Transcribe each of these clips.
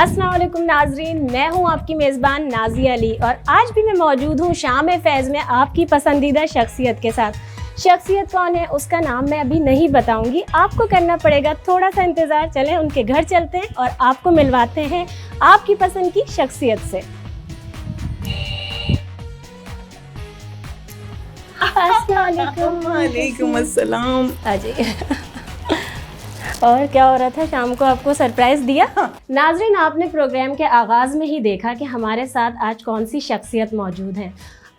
अस्सलाम वालेकुम नाजरीन, मैं हूं आपकी मेज़बान नाज़िया अली और आज भी मैं मौजूद हूं शाम फैज़ में आपकी पसंदीदा शख्सियत के साथ। शख्सियत कौन है उसका नाम मैं अभी नहीं बताऊंगी, आपको करना पड़ेगा थोड़ा सा इंतज़ार। चलें उनके घर चलते हैं और आपको मिलवाते हैं आपकी पसंद की शख्सियत से। अस्सलाम वालेकुम अस्सलाम। अजी और क्या हो रहा था, शाम को आपको सरप्राइज दिया? नाजरीन, आपने प्रोग्राम के आगाज़ में ही देखा कि हमारे साथ आज कौन सी शख्सियत मौजूद है।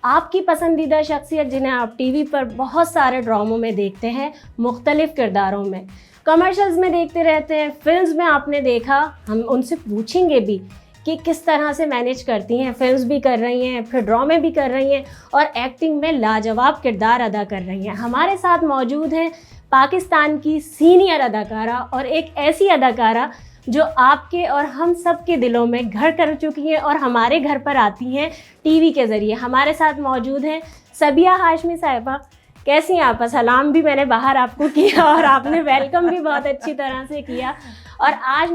आपकी पसंदीदा शख्सियत जिन्हें आप टीवी पर बहुत सारे ड्रामों में देखते हैं, मुख्तलिफ़ किरदारों में, कमर्शियल्स में देखते रहते हैं, फिल्म्स में आपने देखा। हम उनसे पूछेंगे भी कि किस तरह से मैनेज करती हैं, फिल्म्स भी कर रही हैं, फिर ड्रामे भी कर रही हैं और एक्टिंग में लाजवाब किरदार अदा कर रही हैं। हमारे साथ मौजूद हैं पाकिस्तान की सीनियर अदाकारा और एक ऐसी अदाकारा जो आपके और हम सब के दिलों में घर कर चुकी हैं और हमारे घर पर आती हैं टीवी के ज़रिए। हमारे साथ मौजूद हैं सबिया हाशमी साहिबा। कैसी हैं आप? सलाम भी मैंने बाहर आपको किया और आपने वेलकम भी बहुत अच्छी तरह से किया और आज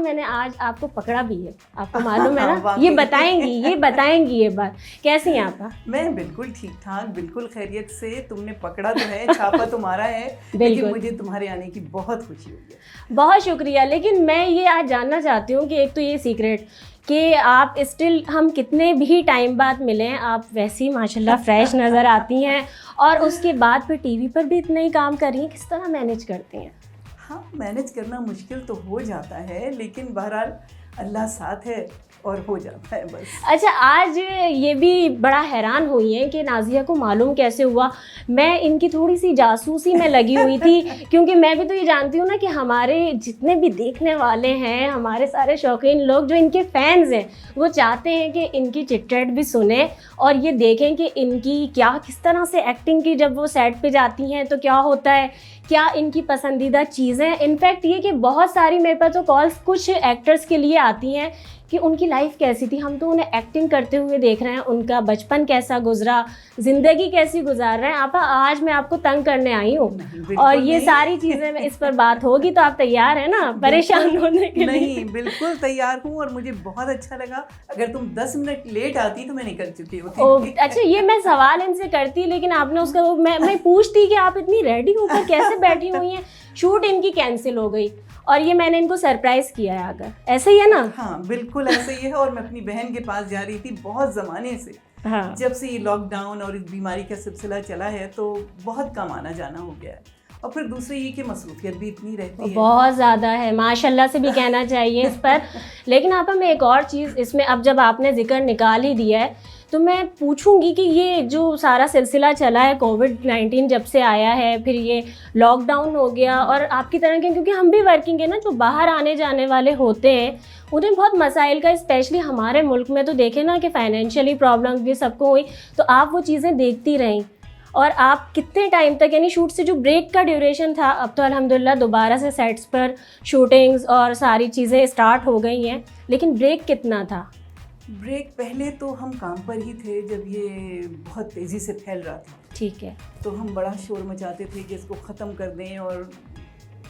आपको पकड़ा भी है, आपको मालूम है ना? ये बताएंगी ये बात। कैसी हैं आप? मैं बिल्कुल ठीक ठाक, बिल्कुल खैरियत से। तुमने पकड़ा तो है, छापा तुम्हारा है, लेकिन मुझे तुम्हारे आने की बहुत खुशी हुई है। बहुत शुक्रिया। लेकिन मैं ये आज जानना चाहती हूँ कि एक तो ये सीक्रेट कि आप स्टिल, हम कितने भी टाइम बाद मिलें, आप वैसी माशाल्लाह फ्रेश नज़र आती हैं और उसके बाद फिर टीवी पर भी इतना ही काम कर रही हैं। किस तरह मैनेज करती हैं? हाँ, मैनेज करना मुश्किल तो हो जाता है, लेकिन बहरहाल अल्लाह साथ है और हो जाता है बस। अच्छा, आज ये भी बड़ा हैरान हुई हैं कि नाज़िया को मालूम कैसे हुआ। मैं इनकी थोड़ी सी जासूसी में लगी हुई थी क्योंकि मैं भी तो ये जानती हूँ ना कि हमारे जितने भी देखने वाले हैं, हमारे सारे शौकीन लोग जो इनके फैंस हैं, वो चाहते हैं कि इनकी चिट-चैट भी सुने और ये देखें कि इनकी किस तरह से एक्टिंग की, जब वो सेट पे जाती हैं तो क्या होता है, क्या इनकी पसंदीदा चीज़ें। इनफैक्ट ये कि बहुत सारी मेरे पास तो कॉल्स कुछ एक्टर्स के लिए आती हैं कि उनकी लाइफ कैसी थी, हम तो उन्हें एक्टिंग करते हुए देख रहे हैं, उनका बचपन कैसा गुजरा, ज़िंदगी कैसी गुजार रहे हैं। आप आज मैं आपको तंग करने आई हूँ और ये सारी चीज़ें इस पर बात होगी, तो आप तैयार हैं ना परेशान होने के लिए? नहीं, बिल्कुल तैयार हूँ और मुझे बहुत अच्छा लगा। अगर तुम 10 मिनट लेट आती तो मैं निकल चुकी होती। अच्छा, ये मैं सवाल इनसे करती, लेकिन आपने उसका मैं पूछती कि आप इतनी रेडी होकर कैसे बैठी हुई हैं। शूट इनकी कैंसिल हो गई और ये मैंने इनको सरप्राइज़ किया है आकर, ऐसे ही है ना? हाँ, बिल्कुल ऐसे ही है। और मैं अपनी बहन के पास जा रही थी बहुत ज़माने से। हाँ। जब से ये लॉकडाउन और इस बीमारी का सिलसिला चला है तो बहुत कम आना जाना हो गया है और फिर दूसरे ये कि मसरूफियत भी इतनी रहती है, बहुत ज़्यादा है, माशाल्लाह से भी कहना चाहिए इस पर। लेकिन आप, हमें एक और चीज़ इसमें, अब जब आपने जिक्र निकाल ही दिया है तो मैं पूछूंगी कि ये जो सारा सिलसिला चला है, कोविड-19 जब से आया है, फिर ये लॉकडाउन हो गया और आपकी तरह के, क्योंकि हम भी वर्किंग है ना, जो बाहर आने जाने वाले होते हैं उन्हें बहुत मसाइल का, स्पेशली हमारे मुल्क में तो देखें ना कि फाइनेंशियली प्रॉब्लम्स भी सबको हुई, तो आप वो चीज़ें देखती रहीं। और आप कितने टाइम तक, यानी शूट से जो ब्रेक का ड्यूरेशन था, अब तो अल्हम्दुलिल्लाह दोबारा से सेट्स पर शूटिंग्स और सारी चीज़ें स्टार्ट हो गई हैं, लेकिन ब्रेक कितना था? ब्रेक पहले तो हम काम पर ही थे जब ये बहुत तेज़ी से फैल रहा था। ठीक है। तो हम बड़ा शोर मचाते थे कि इसको ख़त्म कर दें और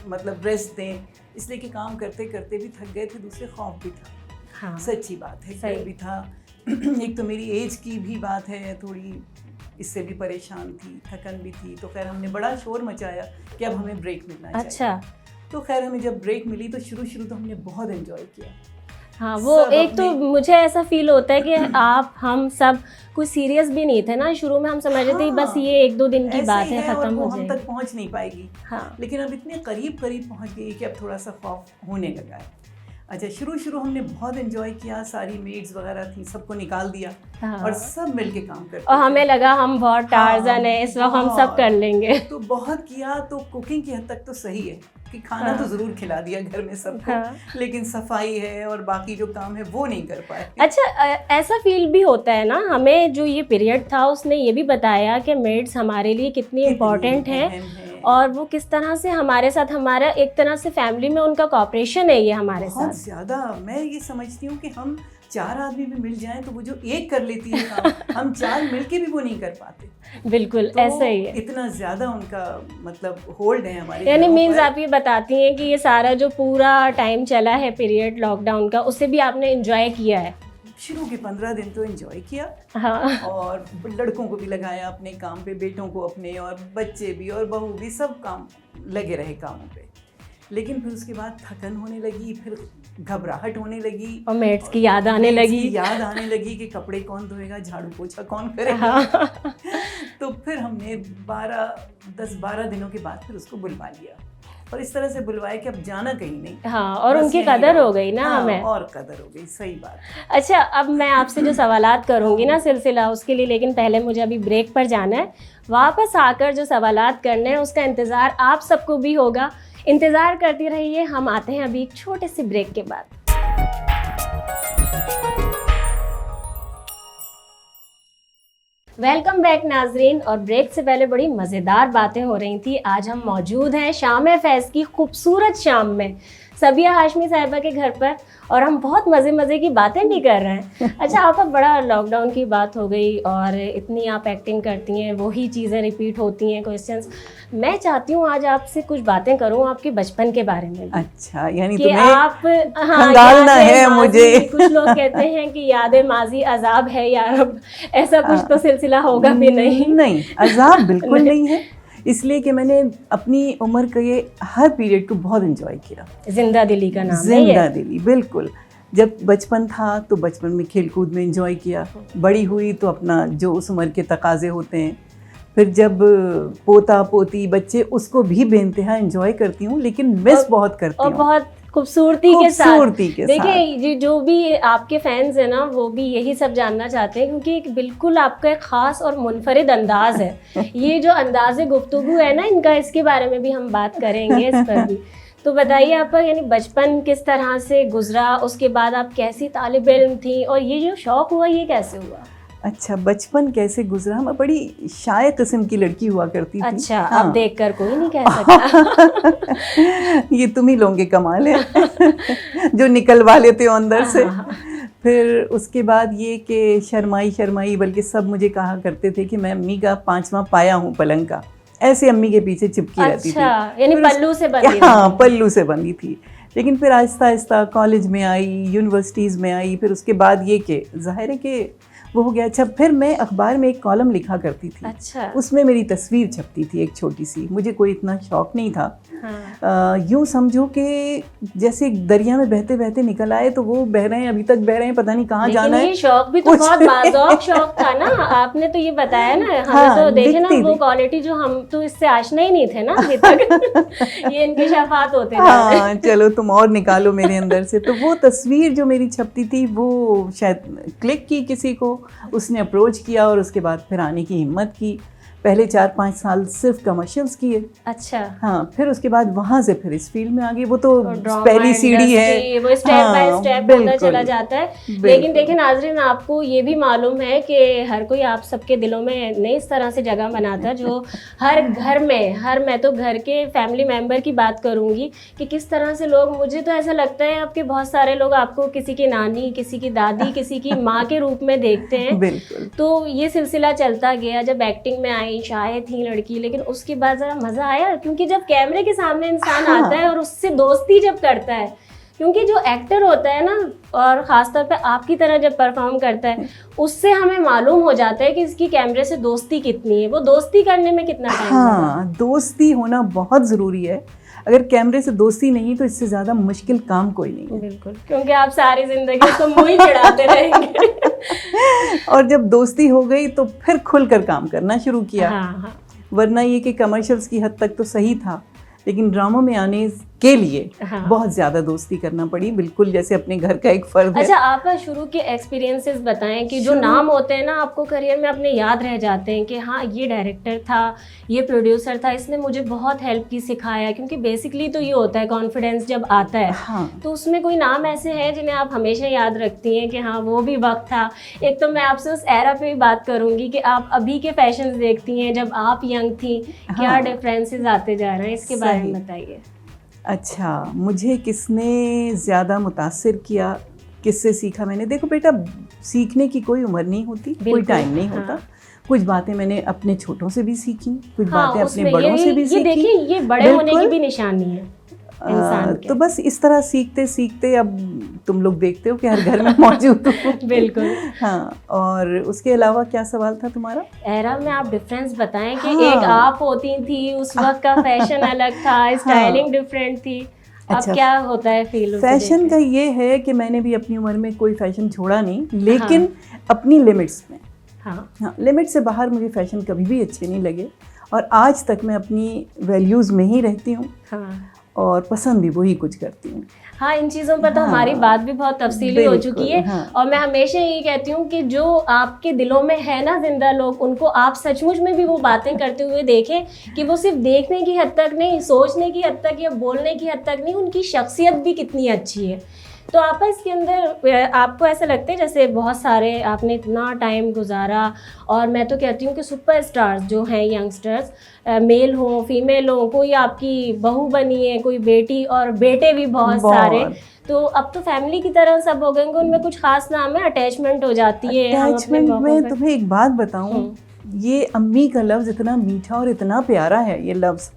मतलब रेस्ट दें, इसलिए कि काम करते करते भी थक गए थे, दूसरे खौफ भी था। हाँ, सच्ची बात है, सही भी था। एक तो मेरी एज की भी बात है, थोड़ी इससे भी परेशान थी, थकन भी थी। तो खैर हमने बड़ा शोर मचाया कि अब हमें ब्रेक मिलना चाहिए। अच्छा। तो खैर हमें जब ब्रेक मिली तो शुरू तो हमने बहुत एंजॉय किया। हाँ, वो एक तो मुझे ऐसा फील होता है कि हम सब कुछ सीरियस भी नहीं थे ना शुरू में, हम समझ रहे थे बस ये 1-2 दिन की बात है, ख़त्म हो जाएगी, हम तक पहुंच नहीं पाएगी। हाँ। लेकिन अब इतने करीब पहुंच गई कि अब थोड़ा सा खौफ होने लगा है। अच्छा, शुरू हमने बहुत एंजॉय किया, सारी मेड्स वगैरह थी, सबको निकाल दिया। हाँ। और सब मिलके काम करते और हमें लगा हम बहुत टार्ज़न है, इस वक्त हम सब कर लेंगे। तो बहुत किया। तो कुकिंग की हद तक तो सही है कि खाना तो ज़रूर खिला दिया घर में सबको। लेकिन सफाई है और बाकी जो काम है वो नहीं कर पाए। अच्छा, ऐसा फील भी होता है ना, हमें जो ये पीरियड था उसने ये भी बताया कि मेड्स हमारे लिए कितनी इम्पोर्टेंट है और वो किस तरह से हमारे साथ, हमारा एक तरह से फैमिली में उनका कॉपरेशन है ये हमारे साथ बहुत ज़्यादा। मैं ये समझती हूँ कि हम 4 आदमी भी मिल जाएं तो वो जो एक कर लेती है काम, हम 4 मिलके भी वो नहीं कर पाते। बिल्कुल तो ऐसा ही है, इतना ज़्यादा उनका मतलब होल्ड है हमारे, यानी मीन्स आप ये बताती हैं कि ये सारा जो पूरा टाइम चला है पीरियड लॉकडाउन का, उसे भी आपने एंजॉय किया है। शुरू के 15 दिन तो एंजॉय किया, हाँ, और लड़कों को भी लगाया अपने काम पे, बेटों को अपने, और बच्चे भी और बहू भी, सब काम लगे रहे कामों पे। लेकिन फिर उसके बाद थकन होने लगी, फिर घबराहट होने लगी, और मेट्स की याद आने लगी कि कपड़े कौन धोएगा, झाड़ू पोछा कौन करेगा। हाँ। तो फिर हमने 10-12 दिनों के बाद फिर उसको बुलवा लिया, और इस तरह से बुलवाए कि अब जाना कहीं नहीं। हाँ, और उनकी कदर हो गई ना। हाँ, हमें और कदर हो गई, सही बात। अच्छा, अब मैं आपसे जो सवालात करूँगी ना सिलसिला उसके लिए, लेकिन पहले मुझे अभी ब्रेक पर जाना है। वापस आकर जो सवालात करने हैं उसका इंतज़ार आप सबको भी होगा, इंतज़ार करती रहिए। हम आते हैं अभी एक छोटे से ब्रेक के बाद। वेलकम बैक नाजरीन। और ब्रेक से पहले बड़ी मज़ेदार बातें हो रही थी। आज हम मौजूद हैं शाम फैज़ की खूबसूरत शाम में सबिया हाशमी साहिबा के घर पर, और हम बहुत मज़े की बातें भी कर रहे हैं। अच्छा, आपका बड़ा लॉकडाउन की बात हो गई और इतनी आप एक्टिंग करती हैं, वही चीज़ें रिपीट होती हैं, क्वेश्चंस। मैं चाहती हूँ आज आपसे कुछ बातें करूँ आपके बचपन के बारे में। अच्छा, यानी कि तुम्हें आप खंगालना है मुझे। कुछ लोग कहते हैं कि यादें माजी अजाब है यार, अब ऐसा कुछ तो सिलसिला होगा भी नहीं। नहीं, अजाब बिल्कुल नहीं है, इसलिए कि मैंने अपनी उम्र के हर पीरियड को बहुत एंजॉय किया। जिंदा दिली का नाम है जिंदा दिली, बिल्कुल। जब बचपन था तो बचपन में खेल कूद में एंजॉय किया, बड़ी हुई तो अपना जो उस उम्र के तकाजे होते हैं, फिर जब पोता पोती बच्चे, उसको भी बेइंतहा एंजॉय करती हूँ, लेकिन मिस बहुत करती हूँ, और बहुत खूबसूरती के साथ। देखिए, देखिए, जो भी आपके फैंस हैं ना, वो भी यही सब जानना चाहते हैं, क्योंकि एक बिल्कुल आपका एक ख़ास और मुनफरिद अंदाज़ है। ये जो अंदाज़ गुफ्तगू है ना इनका, इसके बारे में भी हम बात करेंगे, इस पर भी। तो बताइए आपका यानी बचपन किस तरह से गुजरा, उसके बाद आप कैसी तालिब इल्म थी, और ये जो शौक़ हुआ ये कैसे हुआ? अच्छा, बचपन कैसे गुजरा, मैं बड़ी शाय किस्म की लड़की हुआ करती थी। अच्छा, हाँ। अब देखकर कोई नहीं कह सकता। ये तुम ही लोगों के कमाल है जो निकलवा लेते हो अंदर से। फिर उसके बाद ये कि शर्माई, बल्कि सब मुझे कहा करते थे कि मैं अम्मी का 5वां पाया हूँ पलंग का, ऐसे अम्मी के पीछे चिपकी रहती थी। यानी पल्लू से बंधी? हाँ, पल्लू से बंधी थी। लेकिन फिर आहिस्ता आहिस्ता कॉलेज में आई, यूनिवर्सिटीज़ में आई, फिर उसके बाद ये कि ज़ाहिर है कि वो हो गया। अच्छा, फिर मैं अखबार में एक कॉलम लिखा करती थी। अच्छा। उसमें मेरी तस्वीर छपती थी एक छोटी सी, मुझे कोई इतना शौक़ नहीं था। हाँ। यूँ समझो कि जैसे दरिया में बहते बहते निकल आए, तो वो बह रहे हैं, अभी तक बह रहे हैं, पता नहीं कहाँ जाना है। ये शौक भी तो बहुत बाज़ौक शौक था ना, आपने तो ये बताया ना हमें। हाँ, तो देखे ना वो क्वालिटी जो हम तो इससे आशना ही नहीं थे ना अभी तक। ये इंकिशाफात होते थे। हाँ, चलो तुम और निकालो मेरे अंदर से। तो वो तस्वीर जो मेरी छपती थी, वो शायद क्लिक की किसी को, उसने अप्रोच किया, और उसके बाद फिर आने की हिम्मत की। पहले 4-5 साल सिर्फ कमर्शियल्स किए। अच्छा। हाँ, फिर उसके बाद वहाँ से फिर इस फील्ड में आ गई। वो तो पहली सीढ़ी है, वो स्टेप बाय स्टेप होता चला जाता है। लेकिन देखिए नाज़रीन, आपको ये भी मालूम है कि हर कोई आप सबके दिलों में नहीं इस तरह से जगह बनाता है, जो हर घर में, मैं तो घर के फैमिली मेम्बर की बात करूँगी कि किस तरह से लोग, मुझे तो ऐसा लगता है आपके बहुत सारे लोग आपको किसी की नानी, किसी की दादी, किसी की माँ के रूप में देखते हैं। बिल्कुल। तो ये सिलसिला चलता गया। जब एक्टिंग में आई, शायद थी लड़की, लेकिन उसके बाद ज़रा मज़ा आया, क्योंकि जब कैमरे के सामने इंसान आता है और उससे दोस्ती जब करता है, क्योंकि जो एक्टर होता है ना, और ख़ासतौर पे आपकी तरह जब परफॉर्म करता है, उससे हमें मालूम हो जाता है कि इसकी कैमरे से दोस्ती कितनी है, वो दोस्ती करने में कितना टाइम लगा। हाँ, दोस्ती होना बहुत ज़रूरी है। अगर कैमरे से दोस्ती नहीं तो इससे ज़्यादा मुश्किल काम कोई नहीं है। बिल्कुल, क्योंकि आप सारी ज़िंदगी उसको मुँह ही चिढ़ाते रहेंगे। और जब दोस्ती हो गई तो फिर खुलकर काम करना शुरू किया। हाँ। वरना ये कि कमर्शियल्स की हद तक तो सही था, लेकिन ड्रामों में आने के लिए बहुत ज़्यादा दोस्ती करना पड़ी, बिल्कुल जैसे अपने घर का एक फर्द है। अच्छा, आप शुरू के एक्सपीरियंसेस बताएं कि जो नाम होते हैं ना आपको करियर में अपने याद रह जाते हैं कि हाँ ये डायरेक्टर था, ये प्रोड्यूसर था, इसने मुझे बहुत हेल्प की, सिखाया। क्योंकि बेसिकली तो ये होता है, कॉन्फिडेंस जब आता है। हाँ। तो उसमें कोई नाम ऐसे हैं जिन्हें आप हमेशा याद रखती हैं कि हाँ वो भी वक्त था। एक तो मैं आपसे उस एरा पे भी बात करूँगी कि आप अभी के फैशन देखती हैं, जब आप यंग थी, क्या डिफरेंसेस आते जा रहे हैं, इसके बारे में बताइए। अच्छा, मुझे किसने ज़्यादा मुतासिर किया, किससे सीखा मैंने? देखो बेटा, सीखने की कोई उम्र नहीं होती, कोई टाइम नहीं होता। कुछ बातें मैंने अपने छोटों से भी सीखी, कुछ बातें अपने बड़ों से भी सीखी। देखिए, ये बड़े होने की भी निशानी है इंसान के। तो बस इस तरह सीखते सीखते अब तुम लोग देखते हो कि हर घर में मौजूद हो। बिल्कुल। हाँ, और उसके अलावा क्या सवाल था तुम्हारा? एरा में आप डिफरेंस बताएं कि एक आप होती थी, उस वक्त का फैशन अलग था, स्टाइलिंग डिफरेंट थी। अच्छा, अब क्या होता है फील? फैशन का ये है कि मैंने भी अपनी उम्र में कोई फैशन छोड़ा नहीं, लेकिन अपनी लिमिट्स में। हाँ, लिमिट से बाहर मुझे फैशन कभी भी अच्छे नहीं लगे, और आज तक मैं अपनी वैल्यूज़ में ही रहती हूँ। और पसंद भी वही कुछ करती हूँ। हाँ, इन चीज़ों पर तो हमारी बात भी बहुत तफसीली हो चुकी है। और मैं हमेशा यही कहती हूँ कि जो आपके दिलों में है ना जिंदा लोग, उनको आप सचमुच में भी वो बातें करते हुए देखें कि वो सिर्फ देखने की हद तक नहीं, सोचने की हद तक या बोलने की हद तक नहीं, उनकी शख्सियत भी कितनी अच्छी है। तो आप इसके अंदर आपको ऐसा लगता है जैसे बहुत सारे आपने इतना टाइम गुजारा, और मैं तो कहती हूँ कि सुपर स्टार्स जो हैं यंगस्टर्स, मेल हो फीमेल हो, कोई आपकी बहू बनी है, कोई बेटी, और बेटे भी बहुत सारे, तो अब तो फैमिली की तरह सब हो गए, उनमें कुछ खास नाम है, अटैचमेंट हो जाती है। अटैचमेंट में तुम्हें एक बात बताऊं, ये अम्मी का लफ्ज़ इतना मीठा और इतना प्यारा है। ये लफ्ज़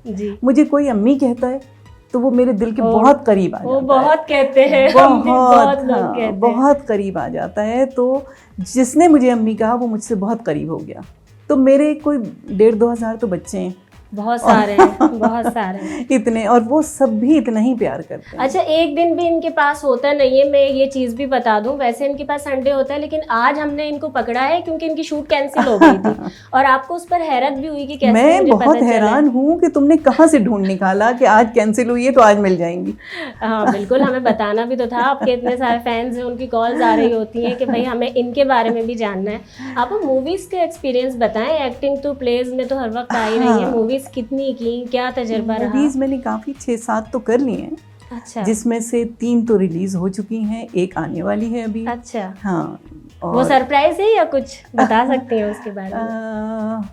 मुझे कोई अम्मी कहता है तो वो मेरे दिल के बहुत करीब आ जाता है। बहुत कहते हैं, बहुत लोग कहते हैं, बहुत करीब आ जाता है। तो जिसने मुझे अम्मी कहा वो मुझसे बहुत करीब हो गया। तो मेरे कोई 1,500-2 हज़ार तो बच्चे हैं, बहुत सारे हैं, बहुत सारे इतने, और वो सब भी इतना ही प्यार करते हैं। अच्छा, एक दिन भी इनके पास होता नहीं है, मैं ये चीज़ भी बता दूं, वैसे इनके पास संडे होता है, लेकिन आज हमने इनको पकड़ा है क्योंकि इनकी शूट कैंसिल हो गई थी। और आपको उस पर हैरत भी हुई कि कैसे? मैं बहुत हैरान हूँ कि तुमने कहाँ से ढूंढ निकाला कि आज कैंसिल हुई है तो आज मिल जाएंगी। हाँ बिल्कुल, हमें बताना भी तो था, आपके इतने सारे फैंस हैं, उनकी कॉल्स आ रही होती हैं कि भाई हमें इनके बारे में भी जानना है। आप मूवीज़ के एक्सपीरियंस बताएं, एक्टिंग तो प्लेज में तो हर वक्त आ ही रही है, मूवीज़ कितनी की, क्या तजुर्बा रहा? मूवीज़ मैंने काफ़ी 6-7 तो कर ली हैं। अच्छा। जिसमें से 3 तो रिलीज़ हो चुकी हैं, एक आने वाली है अभी। अच्छा। हाँ, और वो सरप्राइज है या कुछ बता सकते हैं उसके बारे में?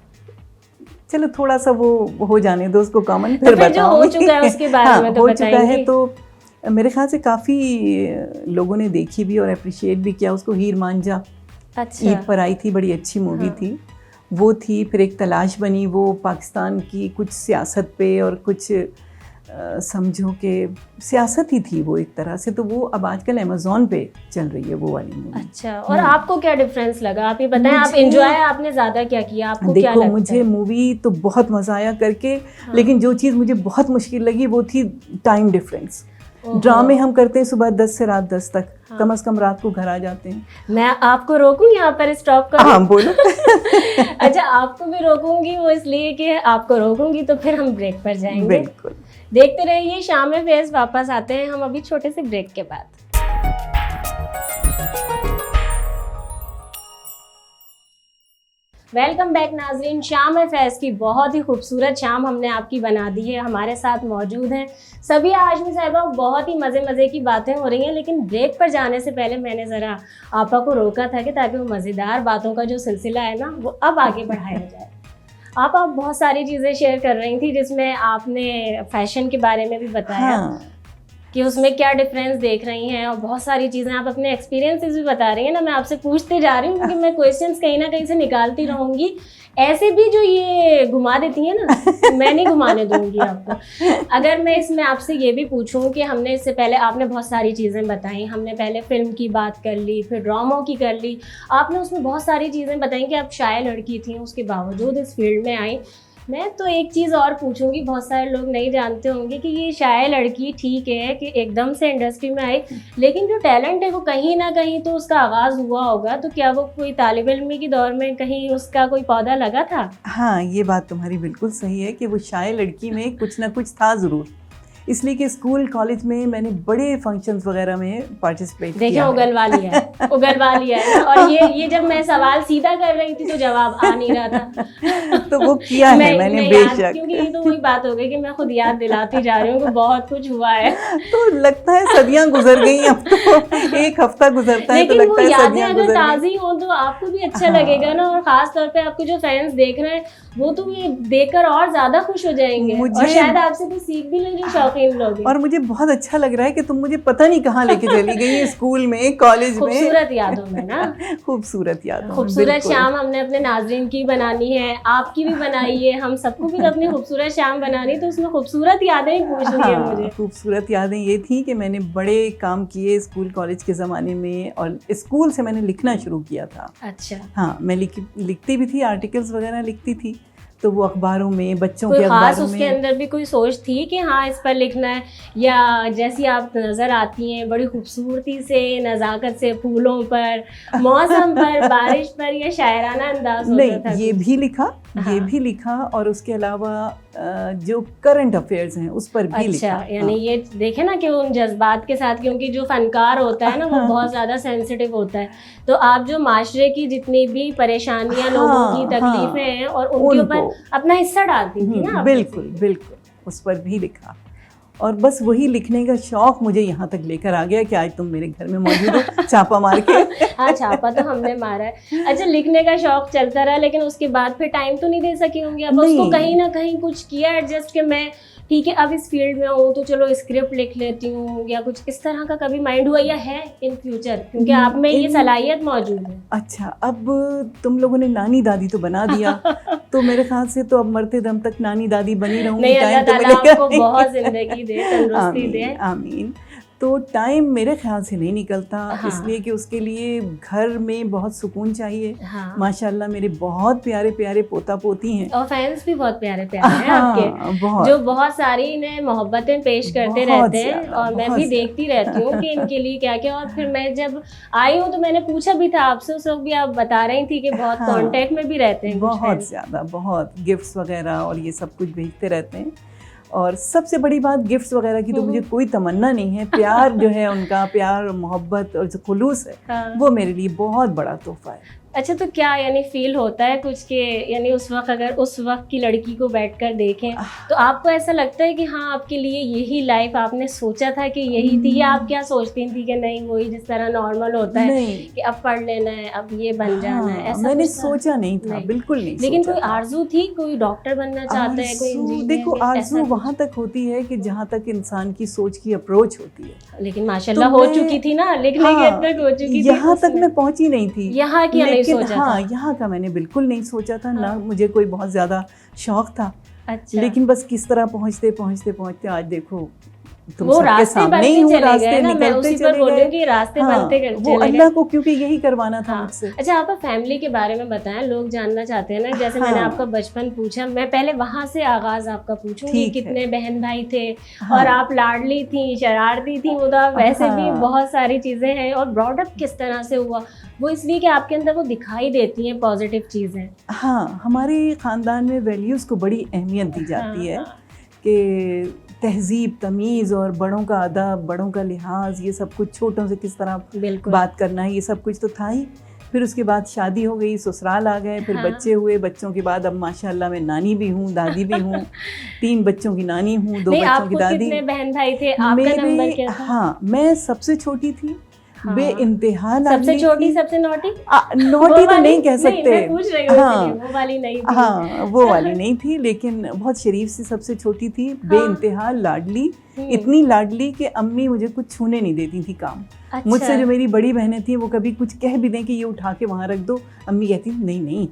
चलो थोड़ा सा वो हो जाने दो, उसको कॉमन फिर बताऊंगी। जो हो चुका है उसके बारे में तो हो चुका है तो मेरे ख्याल से काफ़ी लोगों ने देखी भी और अप्रिशिएट भी किया उसको। हीर मांझा ईद पर आई थी, बड़ी अच्छी मूवी थी वो थी। फिर एक तलाश बनी, वो पाकिस्तान की कुछ सियासत पे और कुछ समझो कि सियासत ही थी वो एक तरह से। तो वो अब आजकल अमेज़ॉन पे चल रही है वो वाली मूवी। अच्छा, और आपको क्या डिफरेंस लगा? आप ये बताएं, आप एंजॉय आपने ज़्यादा क्या किया, आपको क्या लगता है? मुझे मूवी तो बहुत मज़ा आया करके, लेकिन जो चीज़ मुझे बहुत मुश्किल लगी वो थी टाइम डिफरेंस। ड्रामे हम करते हैं सुबह 10 से रात 10 तक, कम से कम रात को घर आ जाते हैं। मैं आपको रोकूं यहाँ पर, स्टॉप करूं? हाँ बोलो। अच्छा, आपको भी रोकूंगी, वो इसलिए कि आपको रोकूंगी तो फिर हम ब्रेक पर जाएंगे। बिल्कुल, देखते रहिए शाम में फेस, वापस आते हैं हम अभी छोटे से ब्रेक के बाद। वेलकम बैक नाजरीन, शाम है फैज़ की बहुत ही खूबसूरत शाम हमने आपकी बना दी है। हमारे साथ मौजूद हैं सभी आजमी साहिबा, बहुत ही मज़े की बातें हो रही हैं। लेकिन ब्रेक पर जाने से पहले मैंने ज़रा आपा को रोका था कि ताकि वो मज़ेदार बातों का जो सिलसिला है ना वो अब आगे बढ़ाया जाए। आप बहुत सारी चीज़ें शेयर कर रही थी, जिसमें आपने फैशन के बारे में भी बताया। हाँ। कि उसमें क्या डिफरेंस देख रही हैं, और बहुत सारी चीज़ें आप अपने एक्सपीरियंसेस भी बता रही हैं ना। मैं आपसे पूछते जा रही हूँ क्योंकि मैं क्वेश्चंस कहीं ना कहीं से निकालती रहूँगी। ऐसे भी जो ये घुमा देती हैं ना, मैं नहीं घुमाने दूंगी आपको। अगर मैं इसमें आपसे ये भी पूछूं कि हमने इससे पहले, आपने बहुत सारी चीज़ें बताई, हमने पहले फिल्म की बात कर ली, फिर ड्रामों की कर ली, आपने उसमें बहुत सारी चीज़ें बताई कि आप शाय लड़की थी, उसके बावजूद इस फील्ड में आई। मैं तो एक चीज़ और पूछूंगी, बहुत सारे लोग नहीं जानते होंगे कि ये शाय लड़की ठीक है कि एकदम से इंडस्ट्री में आई, लेकिन जो टैलेंट है वो कहीं ना कहीं तो उसका आगाज़ हुआ होगा। तो क्या वो कोई तालिब इल्मी के दौर में कहीं उसका कोई पौधा लगा था? हाँ, ये बात तुम्हारी बिल्कुल सही है कि वो शाय लड़की में कुछ ना कुछ था ज़रूर, इसलिए कि स्कूल कॉलेज में मैंने बड़े फंक्शंस वगैरह में पार्टिसिपेट किया। देखिए उगलवा लिया है। और ये जब मैं सवाल सीधा कर रही थी तो जवाब आ नहीं रहा था। तो वो किया है मैंने बेशक, क्योंकि ये तो वही बात हो गई कि मैं खुद याद दिलाती जा रही हूँ कि बहुत कुछ हुआ है। तो लगता है सदियां गुजर गई, अब तो एक हफ्ता गुजरता है तो लगता है सदियां गुजर गई। ताज़ी हो तो आपको भी अच्छा लगेगा ना, और खास तौर पे आपके जो फैंस देख रहे हैं वो तो ये देखकर और ज्यादा खुश हो जाएंगे, और शायद आपसे भी सीख भी लेंगे, शौकीन शौकीन लोग हैं। और मुझे बहुत अच्छा लग रहा है कि तुम मुझे पता नहीं कहाँ लेके चली गई, स्कूल में, कॉलेज में। खूबसूरत यादों में ना, खूबसूरत यादों। खूबसूरत शाम हमने अपने नाज़रीन की बनानी है, आपकी भी बनाई है, हम सबको भी अपनी खूबसूरत शाम बनानी, तो उसमें खूबसूरत यादें ही पूछनी है मुझे। खूबसूरत यादें ये थी कि मैंने बड़े काम किए स्कूल कॉलेज के ज़माने में, और स्कूल से मैंने लिखना शुरू किया था। अच्छा। हाँ, मैं लिखती भी थी, आर्टिकल्स वगैरह लिखती थी, तो वो अखबारों में, बच्चों के कोई खास अखबारों उसके में। अंदर भी कोई सोच थी कि हाँ इस पर लिखना है, या जैसी आप नज़र आती हैं बड़ी खूबसूरती से, नज़ाकत से, फूलों पर, मौसम पर, बारिश पर, या शायराना अंदाज होता नहीं, था? ये भी लिखा, हाँ। ये भी लिखा, और उसके अलावा जो करंट अफेयर्स हैं उस पर भी लिखा। अच्छा, यानी ये देखे ना कि उन जज्बात के साथ, क्योंकि जो फनकार होता है ना वो बहुत ज़्यादा सेंसिटिव होता है, तो आप जो माशरे की जितनी भी परेशानियां, लोगों की तकलीफें हैं, और उनके ऊपर अपना हिस्सा डालती थी ना। बिल्कुल बिल्कुल, उस पर भी लिखा, और बस वही लिखने का शौक मुझे यहाँ तक लेकर आ गया कि आज तुम मेरे घर में मौजूद हो, छापा मार के। हाँ, छापा तो हमने मारा है। अच्छा, लिखने का शौक चलता रहा, लेकिन उसके बाद फिर टाइम तो नहीं दे सकी होंगी अब उसको, कहीं ना कहीं कुछ किया एडजस्ट कि मैं ठीक है अब इस फील्ड में हूँ तो चलो स्क्रिप्ट लिख लेती हूँ, या कुछ इस तरह का कभी माइंड हुआ या है इन फ्यूचर, क्योंकि आप में ये सलाहियत मौजूद है? अच्छा, अब तुम लोगों ने नानी दादी तो बना दिया, तो मेरे ख्याल से तो अब मरते दम तक नानी दादी बनी रहूंगी। नहीं, अल्लाह ताला आपको बहुत जिंदगी दे, तंदुरुस्ती दे। आमीन। तो टाइम मेरे ख्याल से नहीं निकलता। हाँ। इसलिए कि उसके लिए घर में बहुत सुकून चाहिए। हाँ। माशाल्लाह मेरे बहुत प्यारे प्यारे पोता पोती हैं, और फैंस भी बहुत प्यारे प्यारे हैं आपके, बहुत, जो बहुत सारी इन्हें मोहब्बतें पेश करते रहते हैं, और मैं भी देखती रहती हूँ कि इनके लिए क्या क्या। और फिर मैं जब आई हूँ तो मैंने पूछा भी था आपसे, उस वक्त भी आप बता रही थी कि बहुत कांटेक्ट में भी रहते हैं, बहुत ज़्यादा, बहुत गिफ्ट्स वगैरह और ये सब कुछ भेजते रहते हैं। और सबसे बड़ी बात, गिफ्ट्स वगैरह की तो मुझे कोई तमन्ना नहीं है, प्यार जो है उनका, प्यार और मोहब्बत और जो खुलूस है, वो मेरे लिए बहुत बड़ा तोहफा है। अच्छा, तो क्या यानी फील होता है कुछ के, यानी उस वक्त अगर उस वक्त की लड़की को बैठकर देखें तो आपको ऐसा लगता है कि हाँ आपके लिए यही लाइफ आपने सोचा था कि यही थी, या आप क्या सोचती थी कि नहीं वही जिस तरह नॉर्मल होता है कि अब पढ़ लेना है, अब ये बन जाना है? ऐसा मैंने सोचा नहीं था, बिल्कुल नहीं। लेकिन कोई आरज़ू थी, कोई डॉक्टर बनना चाहता है, कोई इंजीनियर? देखो, आरज़ू वहाँ तक होती है कि जहाँ तक इंसान की सोच की अप्रोच होती है, लेकिन माशाल्लाह हो चुकी थी ना, लिखने के हद तक हो चुकी थी। यहाँ तक मैं पहुँची नहीं थी, यहाँ की नहीं सोचा था। हाँ, यहाँ का मैंने बिल्कुल नहीं सोचा था, ना मुझे कोई बहुत ज़्यादा शौक था। अच्छा। लेकिन बस किस तरह पहुँचते पहुँचते पहुँचते आज देखो तुम वो सबके सामने ही हूँ, रास्ते निकलते चले गए। रास्ते बनते चले गए, वो अल्लाह को क्योंकि यही करवाना था मुझसे। अच्छा, आप फैमिली के बारे में बताएं, लोग जानना चाहते हैं ना, जैसे मैंने आपका बचपन पूछा, मैं पहले वहाँ से आगाज आपका पूछूंगी, कितने बहन भाई थे, और आप लाडली थी, शरारती थी, वो तो आप वैसे भी बहुत सारी चीज़ें हैं, और ब्रॉडअप किस तरह से हुआ, वो इसलिए कि आपके अंदर वो दिखाई देती हैं पॉजिटिव चीज़ें। हाँ, हमारे ख़ानदान में वैल्यूज़ को बड़ी अहमियत दी जाती है कि तहजीब, तमीज़ और बड़ों का अदब, बड़ों का लिहाज, ये सब कुछ, छोटों से किस तरह बात करना है, ये सब कुछ तो था ही। फिर उसके बाद शादी हो गई, ससुराल आ गए, फिर बच्चे हुए, बच्चों के बाद अब माशाल्लाह मैं नानी भी हूँ, दादी भी हूँ, 3 बच्चों की नानी हूँ, 2 बच्चों की दादी। कितने बहन भाई थे? आपका नंबर क्या था? हाँ, मैं सबसे छोटी थी, बेइंतहा सबसे छोटी, सबसे नॉटी? नॉटी तो नहीं कह सकते, मैं पूछ रही हूँ, वो वाली नहीं थी। हाँ, वो वाली नहीं थी, लेकिन बहुत शरीफ से सबसे छोटी थी, बेइंतहा लाडली, इतनी लाडली कि अम्मी मुझे कुछ छूने नहीं देती थी काम। अच्छा। मुझसे जो मेरी बड़ी बहनें थी, वो कभी कुछ कह भी दें कि ये उठा के वहाँ रख दो, अम्मी कहती नहीं नहीं,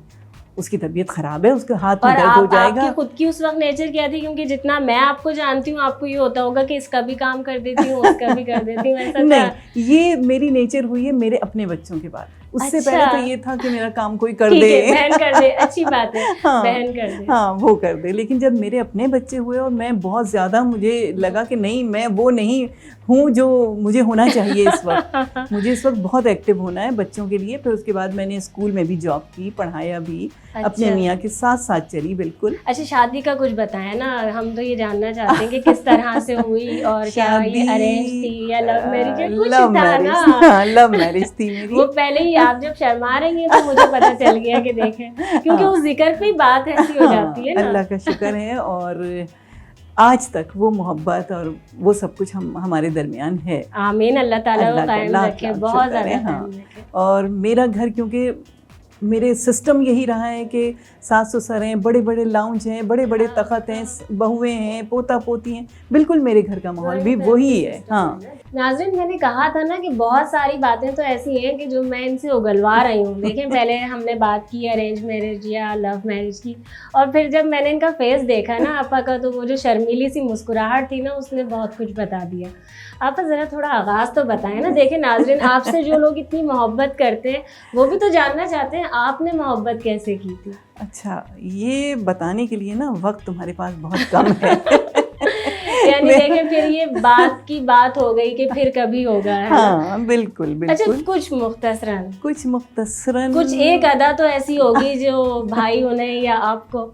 उसकी तबीयत खराब है, उसके हाथ में दर्द हो जाएगा। आपकी खुद की उस वक्त नेचर क्या थी? क्योंकि जितना मैं आपको जानती हूँ, आपको ये होता होगा कि इसका भी काम कर देती हूँ, उसका भी कर देती हूँ, ऐसा नहीं, ये मेरी नेचर हुई है मेरे अपने बच्चों के बाद। उससे पहले तो ये था कि मेरा काम कोई कर दे, बहन कर दे, अच्छी बात है, बहन कर दे, हाँ वो कर दे। लेकिन जब मेरे अपने बच्चे हुए और मैं बहुत ज़्यादा, मुझे लगा कि नहीं, मैं वो नहीं हूँ जो मुझे होना चाहिए इस वक्त। मुझे इस वक्त बहुत एक्टिव होना है बच्चों के लिए। फिर उसके बाद मैंने स्कूल में भी जॉब की, पढ़ाया भी, अपने मियाँ के साथ साथ चली, बिल्कुल। अच्छा, शादी का कुछ बताएं ना, हम तो ये जानना चाहते हैं कि किस तरह से हुई, और क्या ये अरेंज थी या लव मैरिज? कुछ था ना? लव मैरिज थी मेरी। वो पहले ही आप जब शर्मा रही हैं तो मुझे पता चल गया कि देखें, क्योंकि उस जिक्र पे बात ऐसी हो जाती है ना। अल्लाह का शुक्र है, और आज तक वो मोहब्बत और वो सब कुछ हमारे दरमियान है। आमीन, अल्लाह ताला वो कायम रखे, बहुत ज़्यादा। हाँ, और मेरा घर, क्योंकि मेरे सिस्टम यही रहा है कि सास ससुर हैं, बड़े बड़े लाउंज हैं, बड़े बड़े तख़त हैं, बहुएं हैं, पोता पोती हैं, बिल्कुल मेरे घर का माहौल भी वही है। हाँ नाज़रीन, मैंने कहा था ना कि बहुत सारी बातें तो ऐसी हैं कि जो मैं इनसे उगलवा रही हूँ। देखें, पहले हमने बात की अरेंज मैरिज या लव मैरिज की, और फिर जब मैंने इनका फेस देखा ना आपा का, तो वो जो शर्मीली सी मुस्कुराहट थी ना, उसने बहुत कुछ बता दिया। आपा ज़रा थोड़ा आगाज़ तो बताएं ना। देखें नाज़रीन, आपसे जो लोग इतनी मोहब्बत करते हैं वो भी तो जानना चाहते हैं आपने मोहब्बत कैसे की थी। अच्छा, ये बताने के लिए ना वक्त तुम्हारे पास बहुत कम है। यानी देखें, फिर ये बात की बात हो गई कि फिर कभी होगा, है ना? हाँ बिल्कुल बिल्कुल। अच्छा, कुछ मुख्तसरन कुछ एक अदा तो ऐसी होगी जो भाई उन्हें या आपको।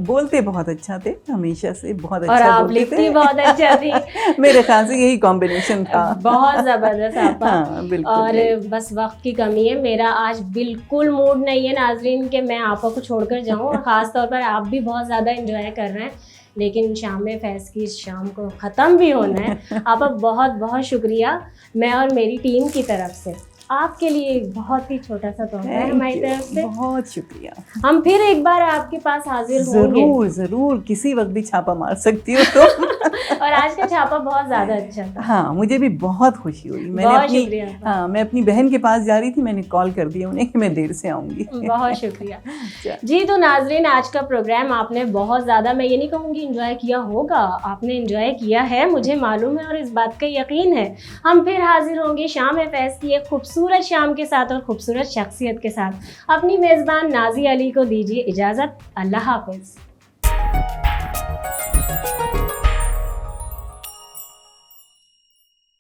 बोलते बहुत अच्छा थे, हमेशा से बहुत अच्छा और आप बोलते लिखती थे। बहुत अच्छा थी। मेरे ख्याल से यही कॉम्बिनेशन था। बहुत ज़बरदस्त आपा। हाँ, बिल्कुल। और बस वक्त की कमी है, मेरा आज बिल्कुल मूड नहीं है नाजरीन कि मैं आपा को छोड़कर जाऊं, और ख़ास तौर पर आप भी बहुत ज़्यादा एंजॉय कर रहे हैं, लेकिन शाम फैज़ की इस शाम को ख़त्म भी होना है। आपा बहुत बहुत शुक्रिया। मैं और मेरी टीम की तरफ से आपके लिए एक बहुत ही छोटा सा तोहफा है हमारी तरफ से। बहुत शुक्रिया। हम फिर एक बार आपके पास हाजिर होंगे। जरूर जरूर, किसी वक्त भी छापा मार सकती हो तो। और आज का छापा बहुत ज़्यादा अच्छा था। हाँ, मुझे भी बहुत खुशी हुई। मैं अपनी बहन के पास जा रही थी, मैंने कॉल कर दिया उन्हें कि मैं देर से आऊँगी। बहुत शुक्रिया जी। तो नाजरीन, आज का प्रोग्राम आपने बहुत ज़्यादा, मैं ये नहीं कहूँगी इंजॉय किया होगा, आपने इंजॉय किया है, मुझे मालूम है और इस बात का यकीन है। हम फिर हाजिर होंगे शाम फैज़ की एक खूबसूरत शाम के साथ और खूबसूरत शख्सियत के साथ। अपनी मेज़बान नाज़ी अली को दीजिए इजाज़त। अल्लाह हाफ़िज़।